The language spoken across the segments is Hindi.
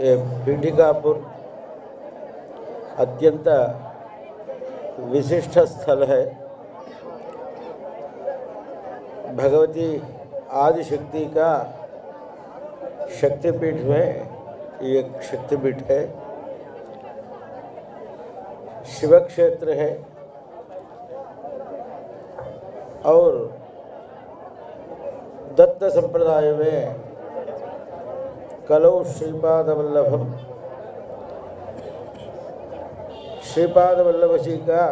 ये पीठिकापुर अत्यंत विशिष्ट स्थल है। भगवती आदिशक्ति का शक्तिपीठ में एक शक्तिपीठ है, शिव क्षेत्र है और दत्त संप्रदाय में कलौ श्रीपाद वल्लभम, श्रीपाद वल्लभ जी का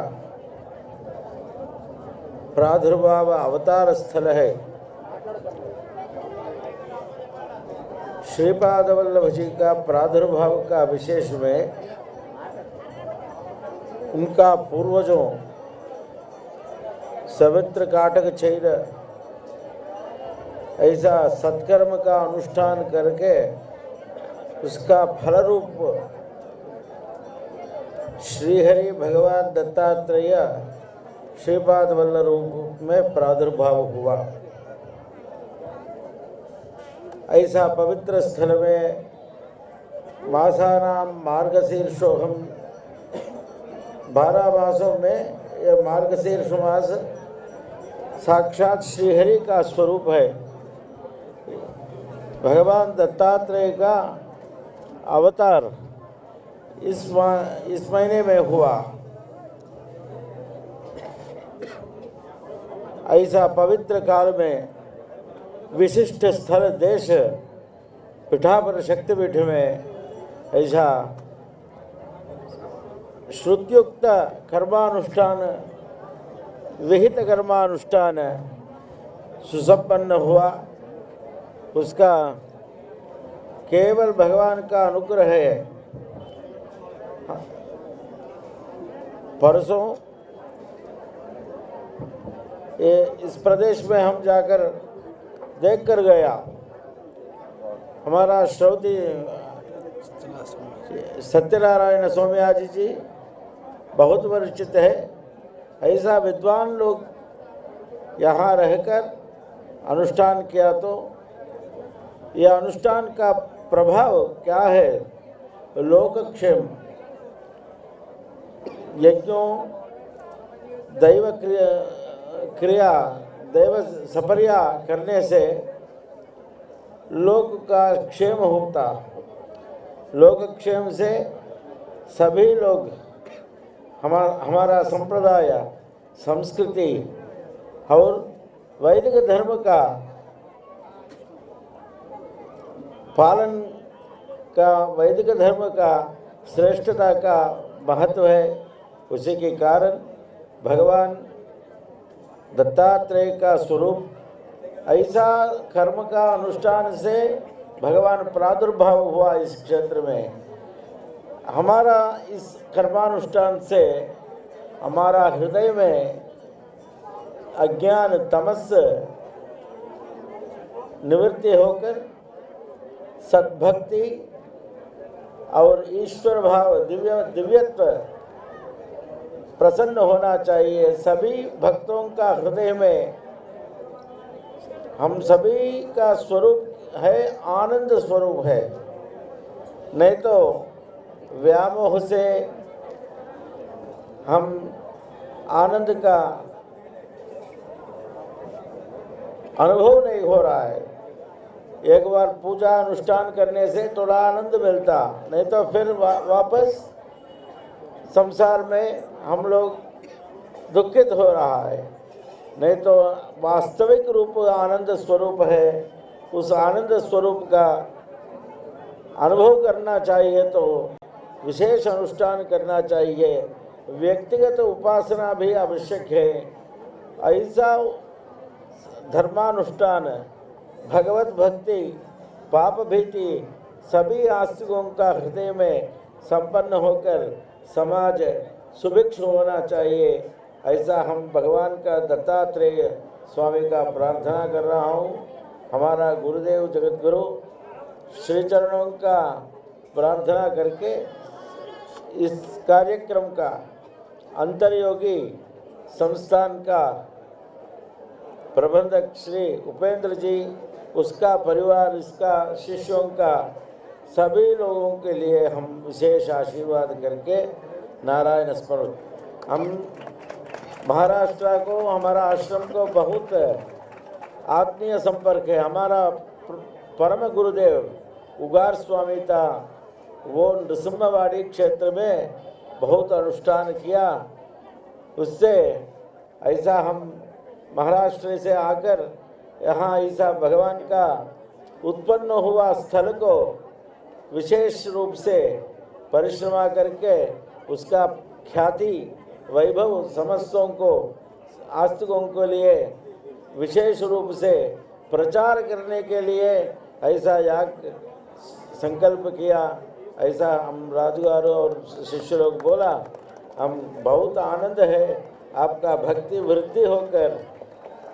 प्रादुर्भाव अवतार स्थल है। श्रीपाद वल्लभ जी का प्रादुर्भाव का विशेष में उनका पूर्वजों सवित्र काटक चैर ऐसा सत्कर्म का अनुष्ठान करके उसका फल रूप श्रीहरि भगवान दत्तात्रेय श्रीपाद वल्लभ रूप में प्रादुर्भाव हुआ। ऐसा पवित्र स्थल में मासानां मार्गशीर्षोहम, 12 मासों में यह मार्गशीर्ष मास साक्षात श्रीहरि का स्वरूप है। भगवान दत्तात्रेय का अवतार इस महीने में हुआ। ऐसा पवित्र काल में विशिष्ट स्थल देश पीठापुर शक्तिपीठ में ऐसा श्रुत्युक्त कर्मानुष्ठान, विहित कर्मानुष्ठान सुसंपन्न हुआ। उसका केवल भगवान का अनुग्रह है। परसों ये इस प्रदेश में हम जाकर देख कर गया। हमारा श्रोती सत्यनारायण स्वामी जी बहुत परिचित है। ऐसा विद्वान लोग यहाँ रहकर अनुष्ठान किया तो यह अनुष्ठान का प्रभाव क्या है? लोकक्षेम, यज्ञों, दैव क्रिया, दैव सपर्या करने से लोक का क्षेम होता। लोकक्षेम से सभी लोग हमारा संप्रदाय, संस्कृति और वैदिक धर्म का पालन का, वैदिक धर्म का श्रेष्ठता का महत्व है। उसी के कारण भगवान दत्तात्रेय का स्वरूप ऐसा कर्म का अनुष्ठान से भगवान प्रादुर्भाव हुआ इस क्षेत्र में। हमारा इस कर्मानुष्ठान से हमारा हृदय में अज्ञान तमस निवृत्ति होकर सद्भक्ति और ईश्वर भाव, दिव्यत्व प्रसन्न होना चाहिए। सभी भक्तों का हृदय में हम सभी का स्वरूप है, आनंद स्वरूप है। नहीं तो व्यामोह से हम आनंद का अनुभव नहीं हो रहा है। एक बार पूजा अनुष्ठान करने से थोड़ा आनंद मिलता, नहीं तो फिर वापस संसार में हम लोग दुखित हो रहा है। नहीं तो वास्तविक रूप आनंद स्वरूप है। उस आनंद स्वरूप का अनुभव करना चाहिए तो विशेष अनुष्ठान करना चाहिए। व्यक्तिगत उपासना भी आवश्यक है। ऐसा धर्मानुष्ठान, भगवत भक्ति, पाप भीति सभी आस्तिकों का हृदय में संपन्न होकर समाज सुभिक्ष होना चाहिए। ऐसा हम भगवान का दत्तात्रेय स्वामी का प्रार्थना कर रहा हूँ। हमारा गुरुदेव जगतगुरु श्री चरणों का प्रार्थना करके इस कार्यक्रम का अंतर्योगी संस्थान का प्रबंधक श्री उपेंद्र जी, उसका परिवार, इसका शिष्यों का सभी लोगों के लिए हम विशेष आशीर्वाद करके नारायण स्मरण। हम महाराष्ट्र को, हमारा आश्रम को बहुत आत्मीय संपर्क है। हमारा परम गुरुदेव उगार स्वामी था, वो नृसिम्हवाड़ी क्षेत्र में बहुत अनुष्ठान किया। उससे ऐसा हम महाराष्ट्र से आकर यहाँ ऐसा भगवान का उत्पन्न हुआ स्थल को विशेष रूप से परिश्रमा करके उसका ख्याति वैभव समस्तों को, आस्तिकों के लिए विशेष रूप से प्रचार करने के लिए ऐसा याग संकल्प किया। ऐसा हम राजगार और शिष्य लोग बोला। हम बहुत आनंद है आपका भक्ति वृद्धि होकर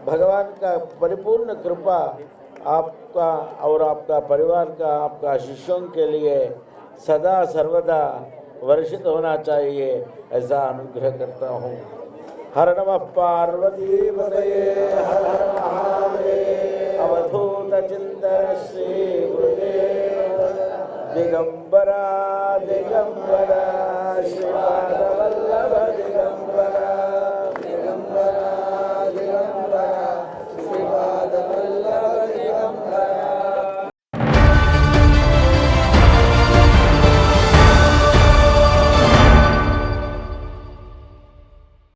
भगवान का परिपूर्ण कृपा आपका और आपका परिवार का, आपका शिष्यों के लिए सदा सर्वदा वर्षित होना चाहिए, ऐसा अनुग्रह करता हूँ। हर नमः पार्वती पतये हर हर महादेव। अवधूत चिंतन श्री गुरुदेव दिगंबरा दिगंबरा श्री